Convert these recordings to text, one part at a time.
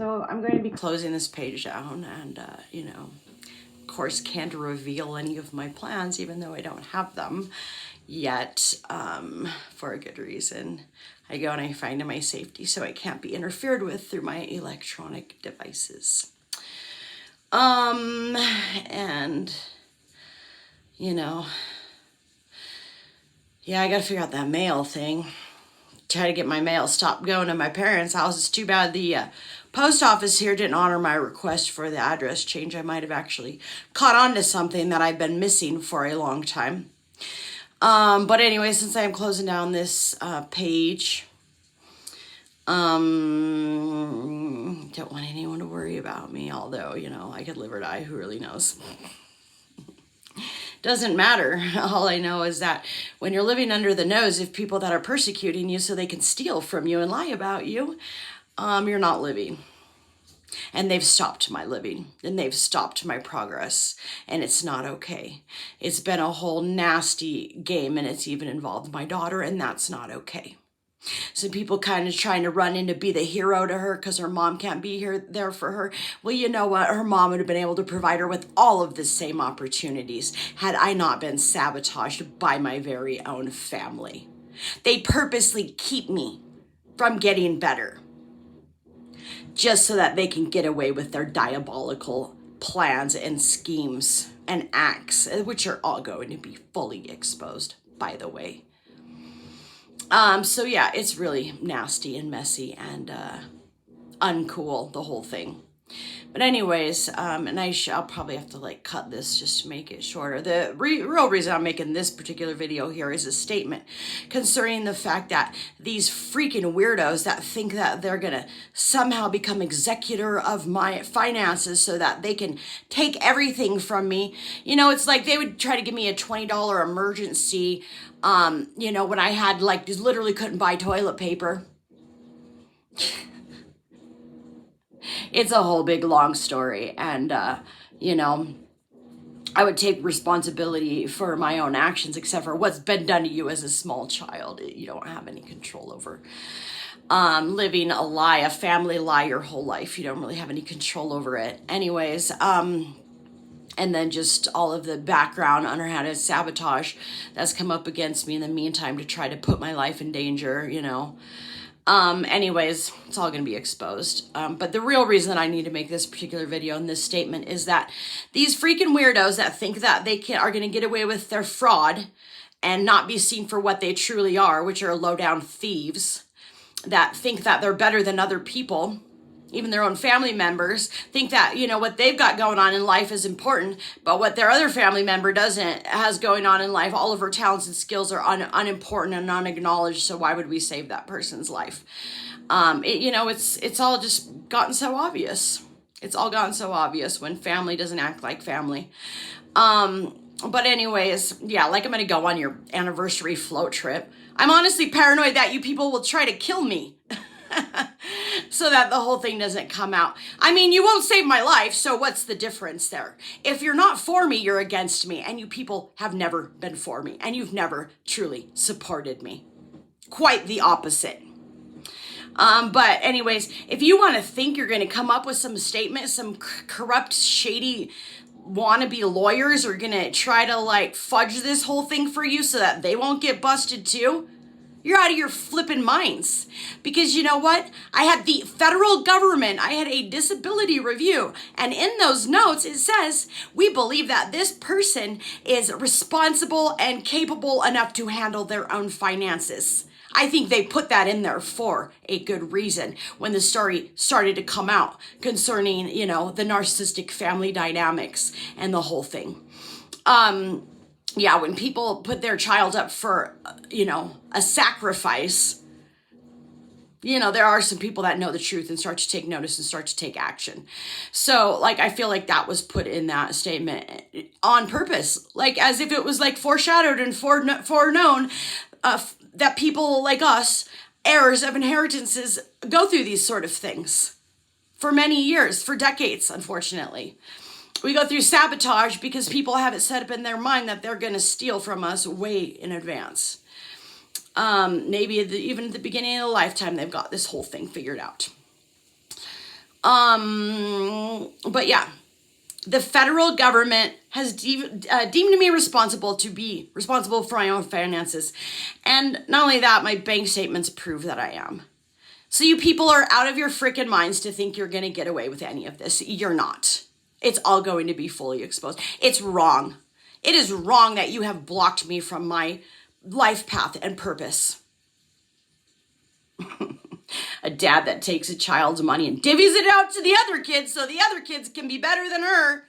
So I'm going to be closing this page down and, you know, of course can't reveal any of my plans, even though I don't have them yet, for a good reason. I go and I find my safety so I can't be interfered with through my electronic devices. And, you know, yeah, I gotta figure out that mail thing. Try to get my mail stopped going to my parents' house. It's too bad the post office here didn't honor my request for the address change. I might have actually caught on to something that I've been missing for a long time. But anyway, since I'm closing down this page, don't want anyone to worry about me, although, you know, I could live or die. Who really knows? Doesn't matter. All I know is that when you're living under the nose of people that are persecuting you so they can steal from you and lie about you, you're not living. And they've stopped my living, and they've stopped my progress, and it's not okay. It's been a whole nasty game, and it's even involved my daughter, and that's not okay. So people kind of trying to run in to be the hero to her because her mom can't be there for her. Well, you know what? Her mom would have been able to provide her with all of the same opportunities had I not been sabotaged by my very own family. They purposely keep me from getting better just so that they can get away with their diabolical plans and schemes and acts, which are all going to be fully exposed, by the way. So yeah, it's really nasty and messy and uncool, the whole thing. But anyways, and I'll probably have to like cut this just to make it shorter. The real reason I'm making this particular video here is a statement concerning the fact that these freaking weirdos that think that they're gonna somehow become executor of my finances so that they can take everything from me. You know, it's like they would try to give me a $20 emergency, you know, when I had like just literally couldn't buy toilet paper. It's a whole big long story, and you know, I would take responsibility for my own actions, except for what's been done to you as a small child. You don't have any control over. Living a lie, a family lie your whole life. You don't really have any control over it. Anyways, and then just all of the background on how to sabotage that's come up against me in the meantime to try to put my life in danger, you know. Anyways, it's all going to be exposed. But the real reason that I need to make this particular video and this statement is that these freaking weirdos that think that they are going to get away with their fraud and not be seen for what they truly are, which are low-down thieves, that think that they're better than other people, even their own family members, think that, you know, what they've got going on in life is important, but what their other family member has going on in life, all of her talents and skills are unimportant and unacknowledged, so why would we save that person's life? You know, it's all just gotten so obvious. It's all gotten so obvious when family doesn't act like family. But anyways, yeah, like I'm going to go on your anniversary float trip. I'm honestly paranoid that you people will try to kill me. So that the whole thing doesn't come out. I mean, you won't save my life, so what's the difference there? If you're not for me, you're against me, and you people have never been for me, and you've never truly supported me. Quite the opposite. But anyways, if you want to think you're going to come up with some statement, some corrupt, shady wannabe lawyers are going to try to like fudge this whole thing for you so that they won't get busted too, you're out of your flippin' minds. Because you know what? I had the federal government, I had a disability review. And in those notes, it says, we believe that this person is responsible and capable enough to handle their own finances. I think they put that in there for a good reason when the story started to come out concerning, you know, the narcissistic family dynamics and the whole thing. Yeah, when people put their child up for, you know, a sacrifice, you know, there are some people that know the truth and start to take notice and start to take action. So, like, I feel like that was put in that statement on purpose, like as if it was like foreshadowed and foreknown that people like us, heirs of inheritances, go through these sort of things for many years, for decades, unfortunately. We go through sabotage because people have it set up in their mind that they're going to steal from us way in advance. Maybe even at the beginning of the lifetime, they've got this whole thing figured out. But yeah, the federal government has deemed me responsible to be responsible for my own finances. And not only that, my bank statements prove that I am. So you people are out of your freaking minds to think you're going to get away with any of this. You're not. It's all going to be fully exposed. It's wrong. It is wrong that you have blocked me from my life path and purpose. A dad that takes a child's money and divvies it out to the other kids so the other kids can be better than her.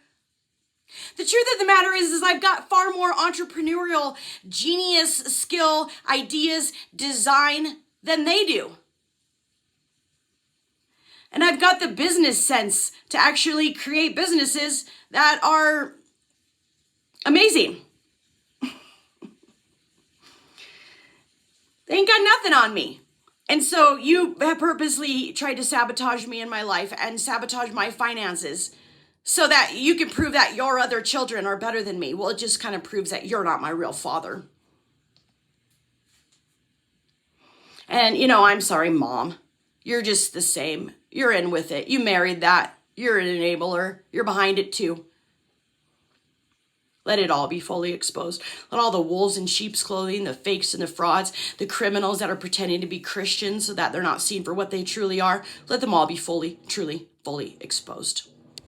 The truth of the matter is I've got far more entrepreneurial genius, skill, ideas, design than they do. And I've got the business sense to actually create businesses that are amazing. They ain't got nothing on me. And so you have purposely tried to sabotage me in my life and sabotage my finances so that you can prove that your other children are better than me. Well, it just kind of proves that you're not my real father. And, I'm sorry, Mom. You're just the same. You're in with it. You married that. You're an enabler. You're behind it too. Let it all be fully exposed. Let all the wolves in sheep's clothing, the fakes and the frauds, the criminals that are pretending to be Christians so that they're not seen for what they truly are, let them all be fully, truly, fully exposed.